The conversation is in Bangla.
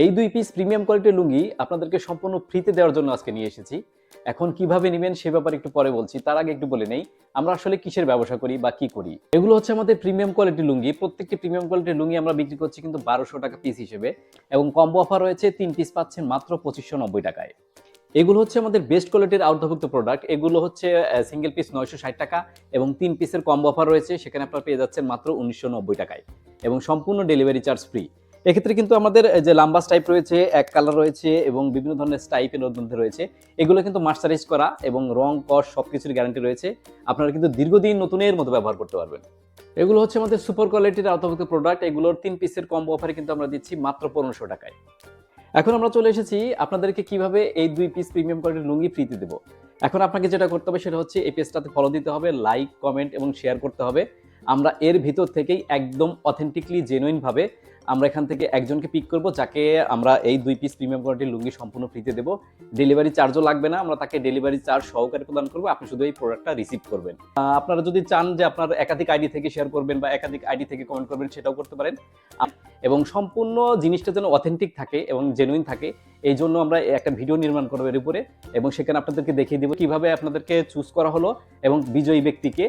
এই ২ পিস প্রিমিয়াম কোয়ালিটির লুঙ্গি আপনাদেরকে সম্পূর্ণ ফ্রিতে দেওয়ার জন্য আজকে নিয়ে এসেছি। এখন কিভাবে নিবেন সে ব্যাপারে একটু পরে বলছি। তার আগে একটু বলে নেই, আমরা আসলে কিসের ব্যবসা করি বা কি করি। এগুলো হচ্ছে আমাদের প্রিমিয়াম কোয়ালিটির লুঙ্গি। প্রত্যেকটি প্রিমিয়াম কোয়ালিটির লুঙ্গি আমরা বিক্রি করছি কিন্তু ৳১২০০ পিস হিসেবে এবং কম্বো অফার রয়েছে ৩ পিস পাচ্ছেন মাত্র ৳২৫৯০ টাকায়। এগুলো হচ্ছে আমাদের বেস্ট কোয়ালিটির আওতাভুক্ত প্রোডাক্ট। এগুলো হচ্ছে সিঙ্গেল পিস ৳৯৬০ এবং ৩ পিসের কম্বো অফার রয়েছে। সেখানে আপনারা পেয়ে যাচ্ছেন মাত্র ৳১৯৯০ টাকায় এবং সম্পূর্ণ ডেলিভারি চার্জ ফ্রি। এক্ষেত্রে কিন্তু আমাদের যে লাম্বা স্টাইপ রয়েছে, এক কালার রয়েছে এবং বিভিন্ন ধরনের স্টাইপের মধ্যে রয়েছে। এগুলো কিন্তু মার্সারাইজ করা এবং রং, কস সবকিছুর গ্যারান্টি রয়েছে। আপনারা কিন্তু দীর্ঘদিন নতুনের মতো ব্যবহার করতে পারবেন। এগুলো হচ্ছে আমাদের সুপার কোয়ালিটির আওতাভুক্ত প্রোডাক্ট। এগুলোর ৩ পিসের কম্বো অফারে কিন্তু আমরা দিচ্ছি মাত্র ৳১৫০০ টাকায়। এখন আমরা চলে এসেছি আপনাদেরকে কিভাবে এই ২ পিস প্রিমিয়াম কোয়ালিটির লুঙ্গি ফ্রিতে দেব। এখন আপনাকে যেটা করতে হবে সেটা হচ্ছে এই পেজটাতে ফলো দিতে হবে, লাইক, কমেন্ট এবং শেয়ার করতে হবে। আমরা এর ভিতর থেকেই একদম অথেন্টিকলি জেনুইন ভাবে আমরা এখান থেকে একজনকে পিক করব যাকে আমরা এই ২ পিস প্রিমিয়াম কোয়ালিটির লুঙ্গি সম্পূর্ণ ফ্রিতে দেব। ডেলিভারি চার্জও লাগবে না। আমরা তাকে ডেলিভারি চার্জ সহকারে প্রদান করব। আপনি শুধু এই প্রোডাক্টটা রিসিভ করবেন। আপনারা যদি চান যে আপনার একাধিক আইডি থেকে শেয়ার করবেন বা একাধিক আইডি থেকে কমেন্ট করবেন সেটাও করতে পারেন। এবং সম্পূর্ণ জিনিসটা যেন অথেন্টিক থাকে এবং জেনুইন থাকে এই জন্য আমরা একটা ভিডিও নির্মাণ করবো এর উপরে এবং সেখানে আপনাদেরকে দেখিয়ে দিব কিভাবে আপনাদেরকে চুজ করা হলো এবং বিজয়ী ব্যক্তিকে